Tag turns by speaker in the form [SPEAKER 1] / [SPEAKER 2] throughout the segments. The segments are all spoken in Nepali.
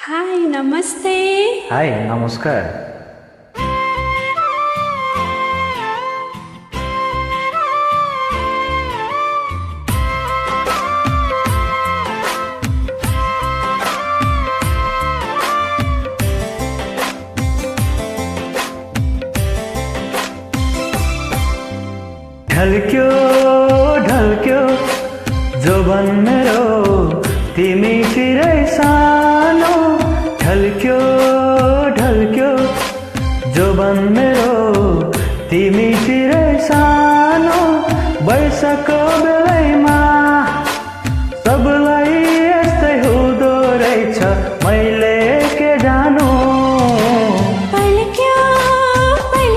[SPEAKER 1] हाय नमस्ते।
[SPEAKER 2] हाय नमस्कार। ढल्क्यो ढल्क्यो जोबन मेरो तिमीतिरै सानो। ढल्क्यो ढल्क्यो जोबन मेरो तिमीतिरै सानो। वर्षको बेलैमा सबलाई यस्तै हुँदो रहेछ, मैले के जानु। ढल्क्यो ढल्क्यो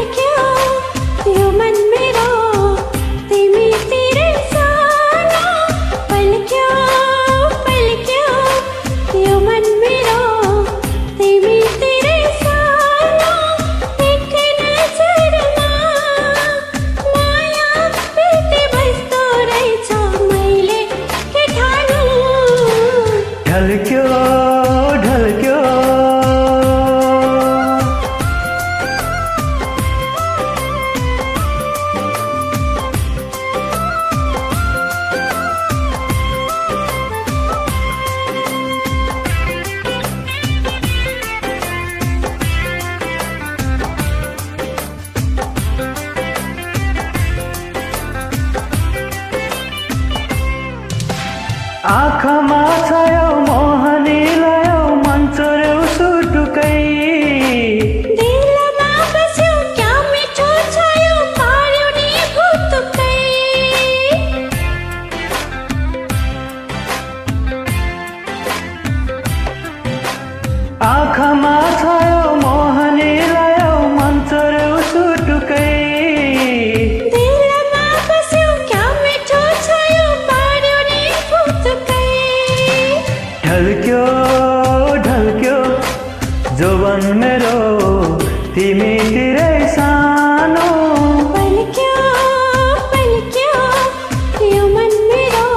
[SPEAKER 2] आँखामा छायो मोहनी लायो मन चोर्यो सुटुकै।
[SPEAKER 1] दिलमा बस्यो क्या मिठो छायो पार्यो नि भुतुकै।
[SPEAKER 2] आँखामा छायो मोहनी लायो मन चोर्यो सुटुकै। ढल्क्यो ढल्क्यो जोबन मेरो तिमीतिरै सानो।
[SPEAKER 1] पल्क्यो पल्क्यो यो मन मेरो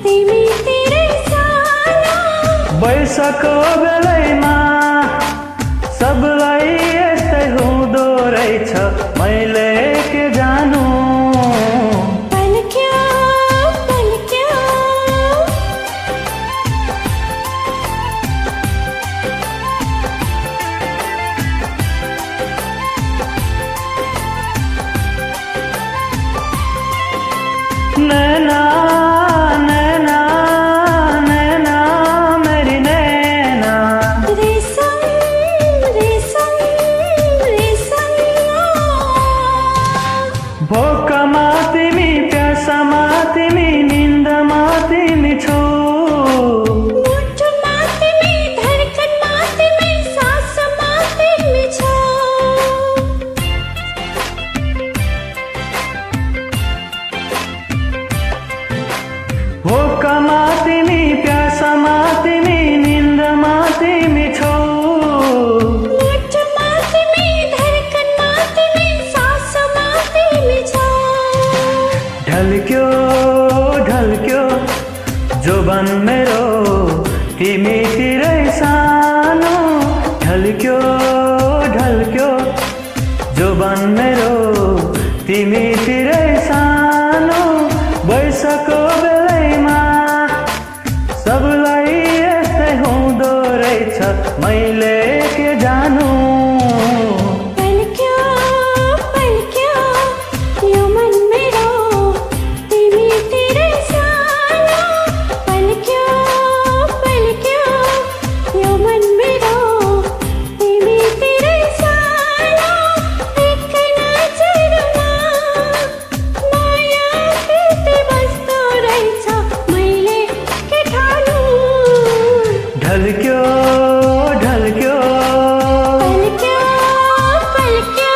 [SPEAKER 1] तिमीतिरै सानो।
[SPEAKER 2] वर्षको बेलैमा सबलाई यस्तै हुँदो रहेछ, मैले के जानु। नैना नैना नैना मेरी नैना।
[SPEAKER 1] रेशम रेशम रेशम
[SPEAKER 2] भोकमा तिमी, प्यासमा तिमी, निन्दमा तिमी छौ।
[SPEAKER 1] मुटुमा तिमी, धड्कनमा तिमी, सासमा तिमी छौ।
[SPEAKER 2] भोकमा तिमी, प्यासमा तिमी, निन्दमा तिमी छौ।
[SPEAKER 1] मुटुमा तिमी, धड्कनमा तिमी, सासमा तिमी छौ।
[SPEAKER 2] ढल्क्यो ढल्क्यो जोबन मेरो तिमीतिरै सानो। ढल्क्यो ढल्क्यो जोबन मेरो तिमीतिरै सानो। वर्षको बेलैमा सबलाई यस्तै हुँदो रहेछ, मैले के जानु।
[SPEAKER 1] पल्क्यो पल्क्यो यो मन मेरो तिमीतिरै सानो। पल्क्यो पल्क्यो यो मन मेरो तिमीतिरै सानो। एक नजरमा माया प्रीति बस्दो रहेछ, मैले के ठानु।
[SPEAKER 2] ढल्क्यो ढल्क्यो
[SPEAKER 1] पल्क्यो पल्क्यो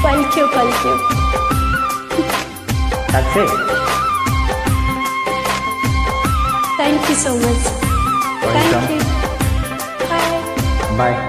[SPEAKER 1] पल्क्यो पल्क्यो।
[SPEAKER 2] That's it.
[SPEAKER 1] Thank you so much.
[SPEAKER 2] Welcome.
[SPEAKER 1] Thank you. Bye.
[SPEAKER 2] Bye.